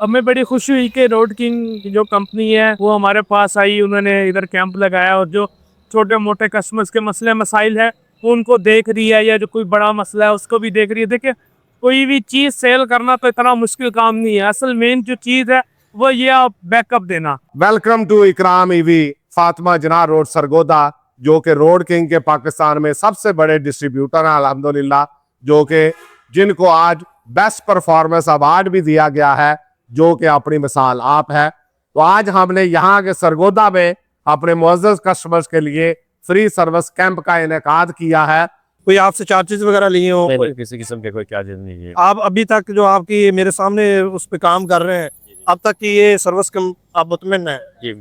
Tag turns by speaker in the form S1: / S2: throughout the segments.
S1: हमें बड़ी खुशी हुई कि रोड किंग जो कंपनी है वो हमारे पास आई, उन्होंने इधर कैंप लगाया और जो छोटे मोटे कस्टमर्स के मसले मसाइल है वो उनको देख रही है, या जो कोई बड़ा मसला है उसको भी देख रही है। देखिए, कोई भी चीज़ सेल करना तो इतना मुश्किल काम नहीं है। असल मेन जो चीज़ है वो ये आप बैकअप देना।
S2: Welcome to Ikram EV Fatima जना रोड सरगोदा, जो कि रोड किंग के पाकिस्तान में सबसे बड़े डिस्ट्रीब्यूटर हैं अल्हम्दुलिल्लाह, जो कि जिनको आज बेस्ट परफॉर्मेंस अवार्ड भी दिया गया है, जो कि अपनी मिसाल आप है। तो आज हमने यहाँ के सरगोदा में अपने मुअज़्ज़ज़ कस्टमर्स के लिए फ्री सर्विस कैंप का इनेकाद किया है।
S3: कोई आपसे चार्जेस वगैरह लिए हो?
S4: नहीं, किसी किस्म के कोई चार्जेस नहीं है।
S3: आप अभी तक जो आपकी मेरे सामने उस पे काम कर रहे हैं, अब तक की ये सर्विस कम आप मुतमिन है?
S4: जी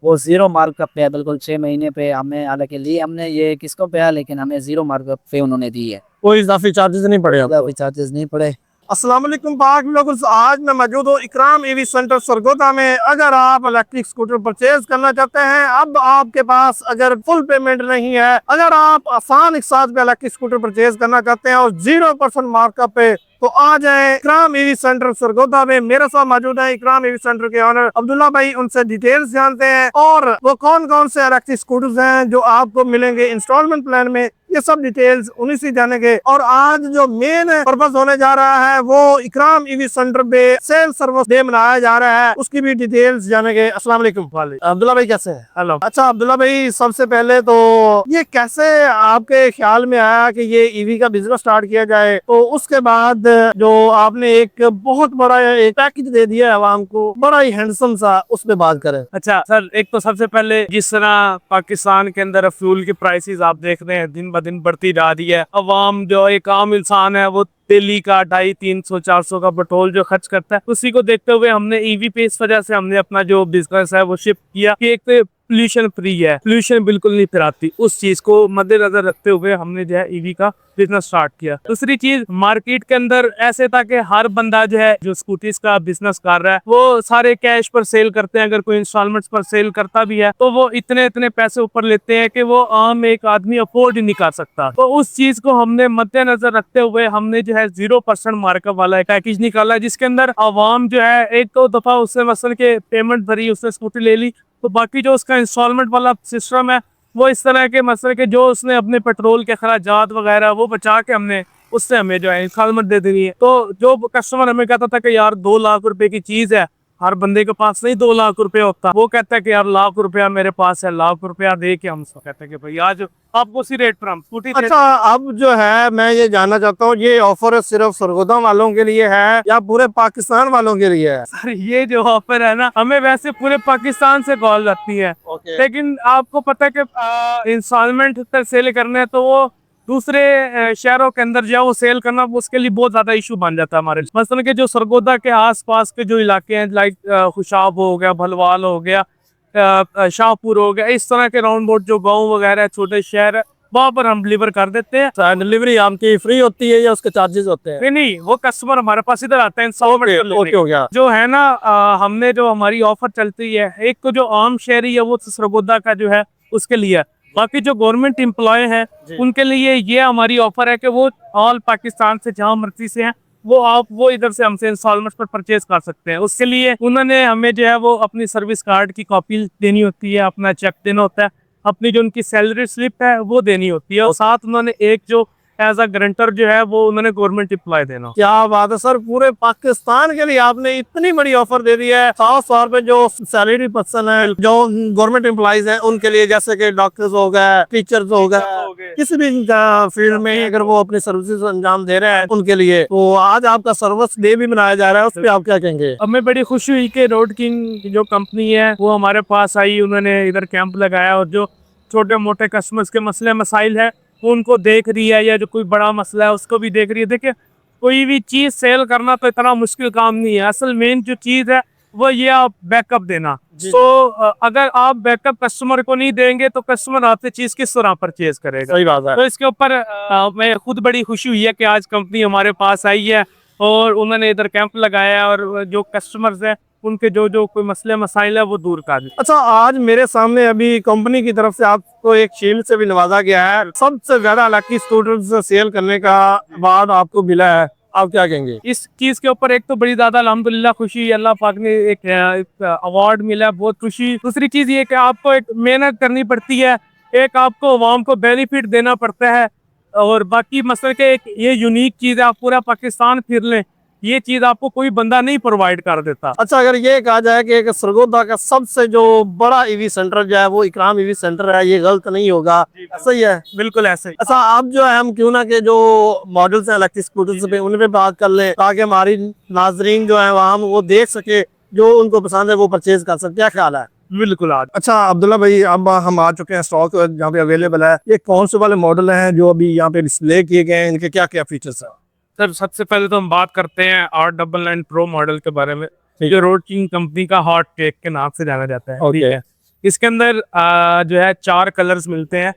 S5: वो जीरो मार्कअप पे है बिल्कुल। 6 महीने पे हमें, हालांकि ली हमने ये किसको पे है, लेकिन हमें जीरो मार्कअप पे उन्होंने दी है।
S3: कोई इजाफी चार्जेस नहीं पड़े आपको?
S5: कोई चार्जेस नहीं पड़े।
S3: अस्सलाम वालेकुम पाक लोग, आज मैं मौजूद हूँ इकराम ईवी सेंटर सरगोदा में। अगर आप इलेक्ट्रिक स्कूटर परचेज करना चाहते हैं, अब आपके पास अगर फुल पेमेंट नहीं है, अगर आप आसान एक साथ पे इलेक्ट्रिक स्कूटर परचेज करना चाहते हैं और 0% मार्कअप पे, तो आ जाए इकराम ईवी सेंटर सरगोदा में। मेरे साथ मौजूद है इकराम ईवी सेंटर के ऑनर अब्दुल्ला भाई, उनसे डिटेल्स जानते हैं और वो कौन कौन से इलेक्ट्रिक स्कूटर्स हैं जो आपको मिलेंगे इंस्टॉलमेंट प्लान में, ये सब डिटेल्स उन्हीं से जानेंगे। और आज जो मेन पर्पस होने जा रहा है वो इकराम ईवी सेंटर पे सेल सर्विस डे मनाया जा रहा है, उसकी भी डिटेल्स जानेंगे। अस्सलाम वालेकुम अब्दुल्ला भाई, कैसे हैं?
S1: हेलो।
S3: अच्छा अब्दुल्ला भाई, सबसे पहले तो ये कैसे आपके ख्याल में आया कि ये ईवी का बिजनेस स्टार्ट किया जाए? तो उसके बाद जो आपने एक बहुत बड़ा एक पैकेज दे दिया है आवाम को, बड़ा ही हैंडसम सा, उस पे बात करें।
S1: अच्छा सर, एक तो सबसे पहले जिस तरह पाकिस्तान के अंदर फ्यूल की प्राइसेस आप देख रहे हैं दिन ब दिन बढ़ती जा रही है। अवाम जो एक आम इंसान है वो दिल्ली का 250-300-400 का पेट्रोल जो खर्च करता है, उसी को देखते हुए हमने ईवी पे इस वजह से हमने अपना जो बिजनेस है वो शिफ्ट किया कि एक तो पोल्यूशन फ्री है, पोल्यूशन बिल्कुल नहीं फिराती। उस चीज को मद्देनजर रखते हुए हमने जो है ईवी का बिजनेस स्टार्ट किया। दूसरी चीज, मार्केट के अंदर ऐसे था कि हर बंदा जो है जो स्कूटीज का बिजनेस कर रहा है वो सारे कैश पर सेल करते हैं। अगर कोई इंस्टॉलमेंट्स पर सेल करता भी है तो वो इतने इतने पैसे ऊपर लेते हैं कि वो आम एक आदमी अफोर्ड ही नहीं कर सकता। तो उस चीज को हमने मद्देनजर रखते हुए हमने जो है 0% मार्कअप वाला एक पैकेज निकाला, जिसके अंदर आवाम जो है एक दो दफा उससे मसल के पेमेंट भरी, उसने स्कूटी ले ली, तो बाकी जो उसका इंस्टॉलमेंट वाला सिस्टम है वो इस तरह के मसले के जो उसने अपने पेट्रोल के खर्चात वगैरह वो बचा के हमने उससे हमें जो है इंस्टॉलमेंट दे देनी है। तो जो कस्टमर हमें कहता था कि यार 2 लाख रुपए की चीज है, हर बंदे के पास नहीं 2 लाख रुपए होता, वो कहता है कि यार लाख रुपया मेरे पास है, लाख रुपया दे के हम कहते हैं कि भाई आज आपको उसी रेट पर हम स्कूटी।
S3: अच्छा, अब जो है मैं ये जानना चाहता हूँ, ये ऑफर सिर्फ सरगोदा वालों के लिए है या पूरे पाकिस्तान वालों के लिए है?
S1: सर, ये जो ऑफर है ना, हमें वैसे पूरे पाकिस्तान से कॉल आती है, लेकिन आपको पता है कि इंस्टॉलमेंट पर सेल करने हैं तो वो दूसरे शहरों के अंदर जो वो सेल करना उसके लिए बहुत ज्यादा इशू बन जाता है हमारे। मसलन के जो सरगोदा के आसपास के जो इलाके हैं, लाइक खुशाब हो गया, भलवाल हो गया, शाहपुर हो गया, इस तरह के राउंड बोर्ड जो गाँव वगैरह छोटे शहर है, वहाँ पर हम डिलीवर कर देते हैं।
S3: डिलीवरी आपकी फ्री होती है या उसके चार्जेस होते हैं?
S1: नहीं, वो कस्टमर हमारे पास इधर आता है इंस्टॉलमेंट
S3: हो गया
S1: जो है ना। हमने जो हमारी ऑफर चलती है, एक तो जो आम शहरी है वो सरगोदा का जो है उसके लिए, बाकी जो गवर्नमेंट एम्प्लॉय है उनके लिए ये हमारी ऑफर है कि वो ऑल पाकिस्तान से जहाँ मर्जी से हैं वो इधर से हमसे इंस्टॉलमेंट पर परचेज कर सकते हैं। उसके लिए उन्होंने हमें जो है वो अपनी सर्विस कार्ड की कॉपी देनी होती है, अपना चेक देना होता है, अपनी जो उनकी सैलरी स्लिप है वो देनी होती है, और साथ उन्होंने एक जो एज अ गारंटर जो है वो उन्होंने गवर्नमेंट एम्प्लॉय देना।
S3: क्या बात है सर, पूरे पाकिस्तान के लिए आपने इतनी बड़ी ऑफर दे दी है। खास तौर पे जो सैलरी पर्सन है, जो गवर्नमेंट एम्प्लॉइज हैं, उनके लिए, जैसे कि डॉक्टर्स हो गए, टीचर्स हो गए, किसी भी फील्ड में अगर वो अपनी सर्विसेज अंजाम दे रहे हैं उनके लिए, तो आज आपका सर्विस डे भी मनाया जा रहा है, उस पर आप क्या कहेंगे?
S1: हमें बड़ी खुशी हुई कि रोड किंग जो कंपनी है वो हमारे पास आई, उन्होंने इधर कैंप लगाया और जो छोटे मोटे कस्टमर्स के मसले मसाइल है उनको देख रही है, या जो कोई बड़ा मसला है उसको भी देख रही है। देखिए, कोई भी चीज़ सेल करना तो इतना मुश्किल काम नहीं है। असल मेन जो चीज़ है वो ये आप बैकअप देना। तो अगर आप बैकअप कस्टमर को नहीं देंगे तो कस्टमर आपसे चीज़ किस तरह परचेज करेगा?
S3: सही बात है।
S1: तो इसके ऊपर मैं खुद बड़ी खुशी हुई है कि आज कंपनी हमारे पास आई है और उन्होंने इधर कैंप लगाया और जो कस्टमर्स है उनके जो जो कोई मसले मसाइल है वो दूर कर दें।
S3: अच्छा, आज मेरे सामने अभी कंपनी की तरफ से आपको एक शील्ड से भी नवाजा गया है, सबसे ज्यादा इलेक्ट्रिक स्कूटर सेल करने का अवार्ड आपको मिला है। आप क्या कहेंगे?
S1: इस चीज के ऊपर एक तो बड़ी ज्यादा अल्हम्दुलिल्लाह खुशी, अल्लाह पाक ने एक अवार्ड मिला, बहुत खुशी। दूसरी चीज ये कि आपको एक मेहनत करनी पड़ती है, एक आपको अवाम को बेनिफिट देना पड़ता है, और बाकी मसले के एक ये यूनिक चीज है, आप पूरा पाकिस्तान फिर लें, ये चीज आपको कोई बंदा नहीं प्रोवाइड कर देता।
S3: अच्छा, अगर ये कहा जाए कि एक सरगोदा का सबसे जो बड़ा ईवी सेंटर जो है वो इकराम ईवी सेंटर है, ये गलत नहीं होगा, सही है?
S1: बिल्कुल ऐसे ही।
S3: अच्छा, आप जो है हम क्यों ना के जो मॉडल्स हैं इलेक्ट्रिक स्कूटर्स पे उन पे बात कर लें, ताकि हमारी नाजरीन जो है वहाँ वो देख सके, जो उनको पसंद है वो परचेज कर सकते। क्या ख्याल है?
S1: बिल्कुल आज
S3: अच्छा अब्दुल्ला भाई, अब हम आ चुके हैं, स्टॉक यहाँ पे अवेलेबल है, ये कौन से वाले मॉडल हैं जो अभी यहाँ पे डिस्प्ले किए गए हैं, इनके क्या क्या फीचर्स हैं?
S1: सर, सबसे पहले तो हम बात करते हैं R99 प्रो मॉडल के बारे में, जो रोड किंग कंपनी का हॉट केक के नाम से जाना जाता है। ठीक है, इसके अंदर जो है 4 कलर्स मिलते हैं,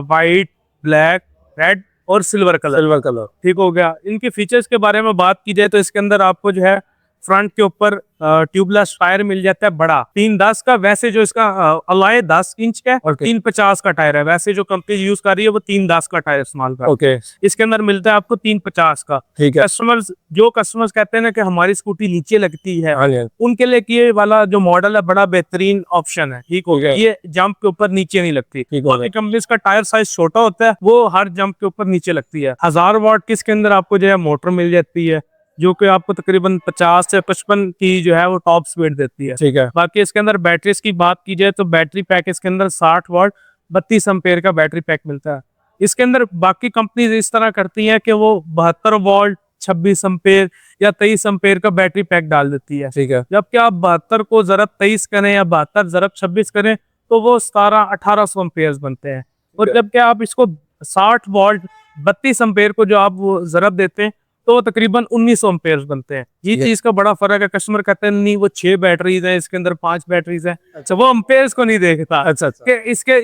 S1: वाइट, ब्लैक, रेड और सिल्वर कलर। ठीक हो गया। इनके फीचर्स के बारे में बात की जाए तो इसके अंदर आपको जो है फ्रंट के ऊपर ट्यूबलेस टायर मिल जाता है बड़ा 310 का, वैसे जो इसका अलॉय 10 इंच का है और 350 का टायर है, वैसे जो कंपनी यूज कर रही है वो 310 का टायर इस्तेमाल कर रही है। इसके अंदर मिलता है आपको 350 का।
S3: ठीक है।
S1: कस्टमर्स कहते हैं ना कि हमारी स्कूटी नीचे लगती है, उनके लिए ये वाला जो मॉडल है बड़ा बेहतरीन ऑप्शन है। ठीक हो गया, ये जंप के ऊपर नीचे नहीं लगती। कंपनी का टायर साइज छोटा होता है, वो हर जंप के ऊपर नीचे लगती है। 1000 वाट की इसके अंदर आपको जो है मोटर मिल जाती है, जो कि आपको तकरीबन 50 से 55 की जो है वो टॉप स्पीड देती है। ठीक है। बाकी इसके अंदर बैटरीज की बात की जाए तो बैटरी पैक इसके अंदर 60 वाट 32 एम्पेयर का बैटरी पैक मिलता है। इसके अंदर बाकी कंपनीज इस तरह करती हैं कि वो 72 वोल्ट 26 एम्पेयर या 23 एम्पेयर का बैटरी पैक डाल देती है। ठीक है। जबकि आप 72 को ज़रब 23 करें या 72 ज़रब 26 करें तो वो 1700-1800 एम्पेयर बनते हैं, और जबकि आप इसको 60 वोल्ट 32 एम्पेयर को जो आप वो ज़रब देते हैं तो तकरीबन 1900 एम्पेयर बनते हैं। ये चीज का बड़ा फर्क है। कस्टमर कहते हैं नहीं वो 6 बैटरीज हैं, इसके अंदर 5 बैटरीज हैं। अच्छा, वो एम्पेयर्स को नहीं देखता। अच्छा कि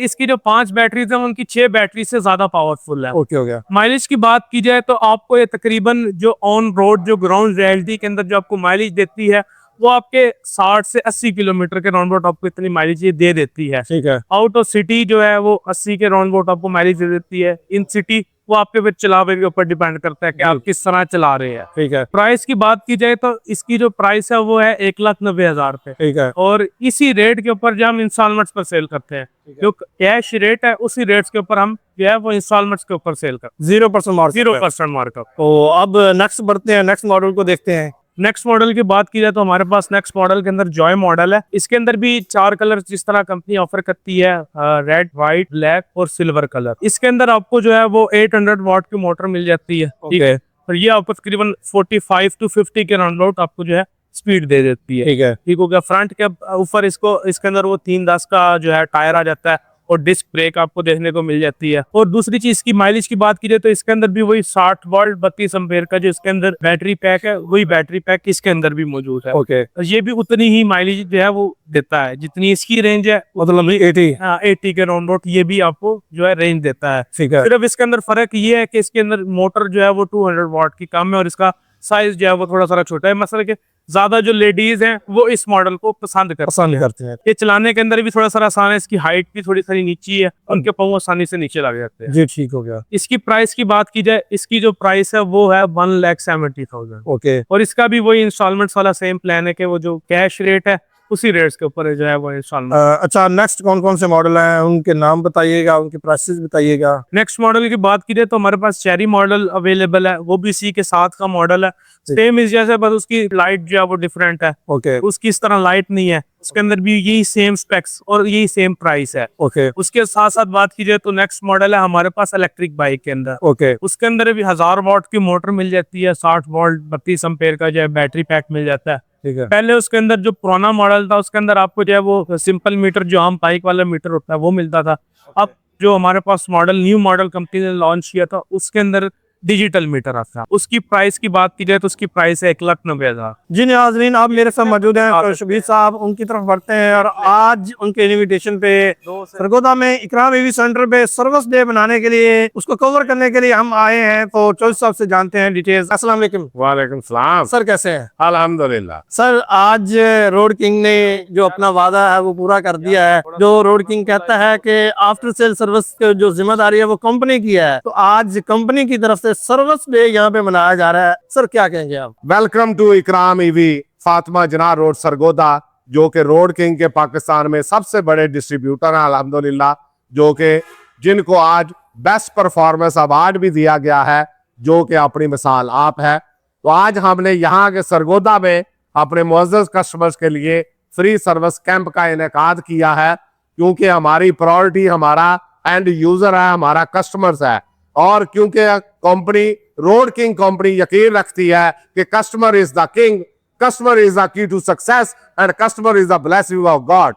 S1: इसकी जो 5 बैटरीज हैं उनकी 6 बैटरी से ज्यादा पावरफुल है। ओके, हो गया। माइलेज की बात की जाए तो आपको ये तकरीबन जो ऑन रोड जो ग्राउंड रियलिटी के अंदर जो आपको माइलेज देती है वो आपके 60 से 80 किलोमीटर के राउंड आपको इतनी माइलेज ये दे देती है। ठीक है। आउट ऑफ सिटी जो है वो 80 के राउंड आपको माइलेज दे देती है। इन सिटी वो आपके फिर चलावे के ऊपर डिपेंड करता है कि आप किस तरह चला रहे हैं। ठीक है। प्राइस की बात की जाए तो इसकी जो प्राइस है वो है 1,90,000 रुपए। ठीक है। और इसी रेट के ऊपर जो हम इंस्टॉलमेंट्स पर सेल करते हैं, जो कैश रेट है उसी रेट्स के ऊपर हम जो है वो इंस्टॉलमेंट्स के ऊपर सेल करते हैं। 0% मार्कअप। तो अब नेक्स्ट बढ़ते हैं, नेक्स्ट मॉडल को देखते हैं। नेक्स्ट मॉडल की बात की जाए तो हमारे पास नेक्स्ट मॉडल के अंदर जॉय मॉडल है। इसके अंदर भी 4 कलर जिस तरह कंपनी ऑफर करती है, रेड, व्हाइट, ब्लैक और सिल्वर कलर। इसके अंदर आपको जो है वो 800 वाट की मोटर मिल जाती है। ठीक है। और ये आपको तकरीबन 45 to 50 के राउंड आपको जो है स्पीड दे देती है। ठीक है। ठीक हो गया। फ्रंट के ऊपर इसके अंदर वो 310 का जो है टायर आ जाता है और डिस्क ब्रेक आपको देखने को मिल जाती है। और दूसरी चीज की माइलेज की बात की जाए तो इसके अंदर भी वही 60 वोल्ट 32 एम्पेयर का जो इसके अंदर बैटरी पैक है, वही बैटरी पैक इसके अंदर भी मौजूद है। ओके। ये भी उतनी ही माइलेज जो है वो देता है जितनी इसकी रेंज है, मतलब 80 के राउंड ये भी आपको जो है रेंज देता है। ठीक है। सिर्फ इसके अंदर फर्क ये है कि इसके अंदर मोटर जो है वो 200 वाट की कम है और इसका साइज जो है वो थोड़ा सा छोटा है। मतलब कि ज्यादा जो लेडीज हैं वो इस मॉडल को पसंद करते हैं। ये चलाने के अंदर भी थोड़ा सा आसान है, इसकी हाइट भी थोड़ी सी नीची है, उनके पाँव आसानी से नीचे लग जाते हैं। जी, ठीक हो गया। इसकी प्राइस की बात की जाए, इसकी जो प्राइस है वो है 1,70,000। ओके। और इसका भी वही इंस्टॉलमेंट्स वाला सेम प्लान है कि वो जो कैश रेट है उसी रेट्स के ऊपर जो है वो इंस्टॉलमेंट। अच्छा, नेक्स्ट कौन कौन से मॉडल हैं, उनके नाम बताइएगा, उनके प्राइसेस बताइएगा। नेक्स्ट मॉडल की बात की जाए तो हमारे पास चेरी मॉडल अवेलेबल है, वो भी इसी के साथ का मॉडल है। सेम इस जैसे, बस उसकी लाइट जो है वो डिफरेंट है। ओके। उसकी इस तरह लाइट नहीं है, उसके अंदर भी यही सेम स्पेक्स और यही सेम प्राइस है। ओके। उसके साथ साथ बात की जाए तो नेक्स्ट मॉडल है हमारे पास इलेक्ट्रिक बाइक के अंदर। ओके। उसके अंदर भी 1000 वाट की मोटर मिल जाती है, 60 वोल्ट 32 एम्पेयर का जो है बैटरी पैक मिल जाता है। ठीक है। पहले उसके अंदर जो पुराना मॉडल था उसके अंदर आपको जो है वो सिंपल मीटर जो आम बाइक वाला मीटर होता है वो मिलता था। अब जो हमारे पास न्यू मॉडल कंपनी ने लॉन्च किया था उसके अंदर डिजिटल मीटर आता है। उसकी प्राइस की बात की जाए तो उसकी प्राइस है 1,90,000। जी नाज़रीन, आप मेरे साथ मौजूद हैं शबीर साहब, उनकी तरफ बढ़ते हैं। और आज उनके इन्विटेशन पे सरगोदा में इकराम ईवी सेंटर पे सर्विस डे बनाने के लिए, उसको कवर करने के लिए हम आए हैं। तो चौधरी साहब से जानते हैं डिटेल्स। अस्सलाम वालेकुम।
S2: वालेकुम सलाम।
S3: सर कैसे हैं?
S2: अल्हम्दुलिल्लाह।
S3: सर, आज रोड किंग ने जो अपना वादा है वो पूरा कर दिया है। जो रोड किंग कहता है कि आफ्टर सेल सर्विस की जो जिम्मेदारी है वो कंपनी की है, तो आज कंपनी की तरफ से सर्विस डे यहाँ पे मनाया जा रहा है, सर क्या कहेंगे आप?
S2: Welcome to Ikram EV Fatima जना रोड सरगोदा, जो कि रोड किंग के पाकिस्तान में सबसे बड़े डिस्ट्रीब्यूटर हैं अल्हम्दुलिल्लाह, जो कि जिनको आज बेस्ट परफॉर्मेंस अवार्ड भी दिया गया है, जो कि अपनी मिसाल आप है। तो आज हमने यहाँ के सरगोदा में अपने मुअज़्ज़ज़ कस्टमर्स के लिए फ्री सर्विस कैंप का इनेकाद किया है, क्योंकि हमारी प्रायोरिटी हमारा एंड यूजर है, हमारा कस्टमर्स है। और क्योंकि कंपनी रोड किंग कंपनी यकीन रखती है कि customer is the king, customer is the key to success and customer is the blessing of God.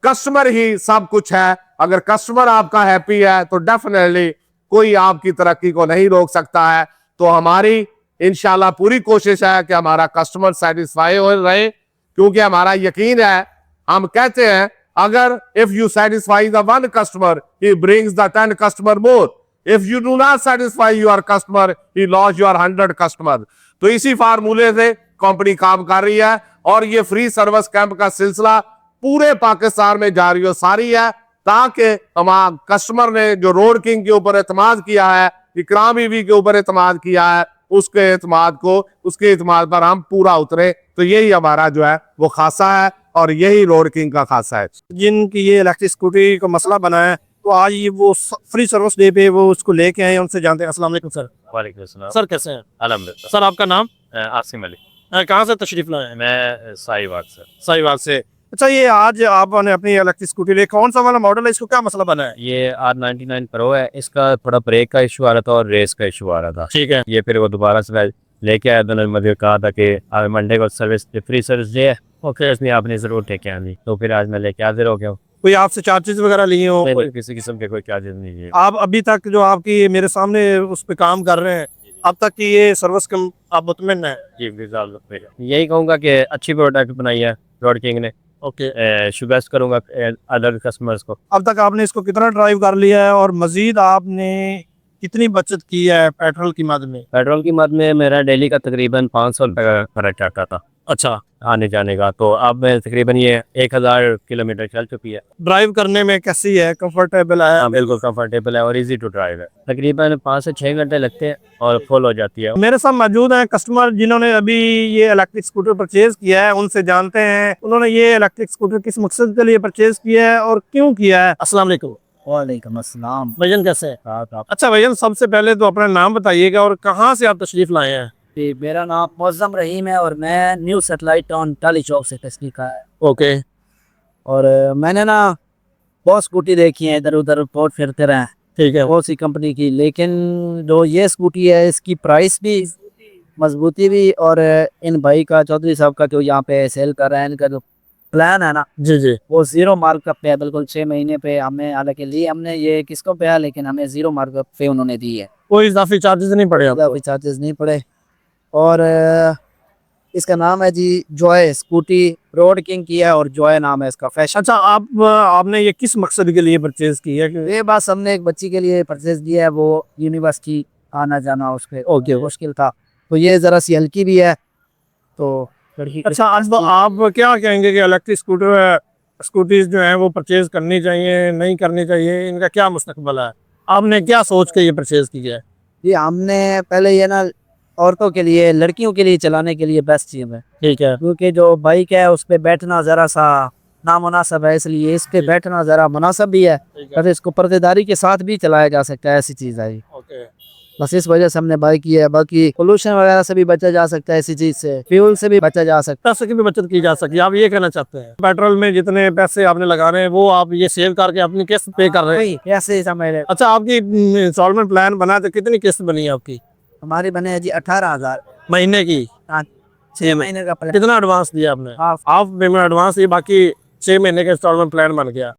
S2: Customer ही सब कुछ है। अगर कस्टमर आपका हैप्पी है तो डेफिनेटली कोई आपकी तरक्की को नहीं रोक सकता है। तो हमारी इंशाल्लाह पूरी कोशिश है कि हमारा कस्टमर सेटिस्फाई हो रहे, क्योंकि हमारा यकीन है, हम कहते हैं अगर if you satisfy the one customer he brings the 10 customer more, if you do not satisfy your customer he loss your 100 customer. तो इसी फार्मूले से कंपनी काम कर रही है और ये फ्री सर्विस कैंप का सिलसिला पूरे पाकिस्तान में जारी और सारी है, ताकि हमारे कस्टमर ने जो रोड किंग के ऊपर एतमाद किया है, इकराम ईवी के ऊपर एतमाद किया है, उसके एतमाद पर हम पूरा उतरे। तो यही हमारा जो है वो खासा है और यही रोड किंग का खासा है।
S3: जिनकी ये इलेक्ट्रिक स्कूटी का मसला बना है, तो आज ये वो फ्री सर्विस डे पे वो उसको लेके आए, उनसे जानते हैं। अस्सलाम वालेकुम सर।
S4: वालेकुम सलाम।
S3: सर कैसे हैं?
S4: अल्हम्दुलिल्लाह।
S3: सर आपका नाम?
S4: आसिम अली।
S3: कहाँ से तशरीफ लाए हैं?
S4: मैं साहिवाल से।
S3: साहिवाल से। अच्छा, ये आज आपने अपनी इलेक्ट्रिक स्कूटी ले, कौन सा वाला मॉडल है, इसको क्या मसला बना है?
S4: ये R99 प्रो है। इसका थोड़ा ब्रेक का इशू आ रहा था और रेस का इशू आ रहा था।
S3: ठीक है।
S4: ये फिर वो दोबारा से मैं लेके आया था। मुझे कहा था कि मंडे को सर्विस फ्री सर्विस डे है, ओके, इसमें आपने जरूर लेके आनी। तो फिर आज मैं लेके हाजिर हो गया हूँ।
S3: कोई आपसे चार्जेस वगैरह लिए हो?
S4: नहीं, किसी किस्म के कोई चार्जेस नहीं है।
S3: आप अभी तक जो आपकी मेरे सामने उस पे काम कर रहे हैं, अब तक की ये सर्विस कम आप मुतमिन है?
S4: जी यही कहूँगा कि अच्छी प्रोडक्ट बनाई है रोड किंग ने।
S3: ओके,
S4: शुगर्स करूँगा अदर कस्टमर्स को।
S3: अब तक आपने इसको कितना ड्राइव कर लिया है और मजीद आपने कितनी बचत की है पेट्रोल की मद में?
S4: पेट्रोल की मद में मेरा डेली का तकरीबन 500 रुपये का खर्च आता था
S3: अच्छा,
S4: आने जाने का। तो अब मैं तकरीबन ये 1000 किलोमीटर चल चुकी है।
S3: ड्राइव करने में कैसी है? कंफर्टेबल है?
S4: हाँ, बिल्कुल कंफर्टेबल है और इजी टू ड्राइव है। तकरीबन 5 से 6 घंटे लगते हैं और फुल हो जाती है।
S3: मेरे साथ मौजूद हैं कस्टमर जिन्होंने अभी ये इलेक्ट्रिक स्कूटर परचेज किया है, उनसे जानते हैं उन्होंने ये इलेक्ट्रिक स्कूटर किस मकसद के लिए परचेज किया है और क्यों किया है। अस्सलाम वालेकुम।
S5: वालेकुम अस्सलाम।
S3: भैया कैसे है? अच्छा भैया, सबसे पहले तो अपना नाम बताइएगा और कहाँ से आप तशरीफ लाए हैं?
S5: जी, मेरा नाम मुअज़्ज़म रहीम है और मैं न्यू सेटेलाइट टाउन टाली चौक से तशरीफ का है।
S3: ओके।
S5: और मैंने ना बहुत स्कूटी देखी है, इधर उधर बहुत फिरते रहे हैं,
S3: ठीक है।
S5: बहुत सी कंपनी की, लेकिन जो ये स्कूटी है इसकी प्राइस भी, मजबूती भी, और इन भाई का चौधरी साहब का जो यहाँ पे सेल कर रहे हैं, इनका जो प्लान है ना,
S3: जी जी,
S5: वो जीरो मार्कअप पे है, बिल्कुल 6 महीने पे। हमें हालांकि ली हमने ये किसको पे है, लेकिन हमें जीरो मार्कअप पे उन्होंने दी है,
S3: कोई इजाफी चार्जेस नहीं पड़े आपको?
S5: कोई चार्जेस नहीं पड़े। और इसका नाम है जी जॉय स्कूटी, रोड किंग की है और जॉय नाम है इसका, फैशन।
S3: अच्छा, आपने ये किस मकसद के लिए परचेज की है?
S5: ये बस हमने एक बच्ची के लिए परचेज किया है, वो यूनिवर्सिटी आना जाना उस पर
S3: ओके,
S5: मुश्किल था, तो ये ज़रा सी हल्की भी है तो लड़की।
S3: अच्छा, अब आप क्या कहेंगे कि इलेक्ट्रिक स्कूटीज जो हैं वो परचेज करनी चाहिए, नहीं करनी चाहिए, इनका क्या मुस्तकबल है? आपने क्या सोच के ये परचेज किया है?
S5: जी, हमने पहले ये ना औरतों के लिए, लड़कियों के लिए चलाने के लिए बेस्ट चीज़ है,
S3: ठीक है।
S5: क्योंकि जो बाइक है उस पर बैठना ज़रा सा नामुनासिब है, इसलिए इस पे बैठना ज़रा मुनासिब भी है, पर इसको पर्देदारी के साथ भी चलाया जा सकता है, ऐसी चीज़ है।
S3: ओके,
S5: बस इस वजह से हमने बाइक की है। बाकी पोल्यूशन वगैरह से भी बचा जा सकता है, इसी चीज़ से, फ्यूल से भी बचा जा सकता
S3: पैसे की भी बचत की जा सकती है, आप ये कहना चाहते हैं? पेट्रोल में जितने पैसे आपने लगा रहे हैं वो आप ये सेव करके अपनी किस्त पे कर रहे हैं?
S5: है। कैसे समझ रहे?
S3: अच्छा, आपकी इंस्टॉलमेंट प्लान बना तो कितनी किस्त बनी है आपकी?
S5: हमारी बने है जी 18,000
S3: महीने की?
S5: 6 महीने का प्लान।
S3: कितना एडवांस दिया आपने?
S5: हाफ।
S3: हाफ पेमेंट एडवांस, ये बाकी 6 महीने का इंस्टॉलमेंट प्लान बन गया।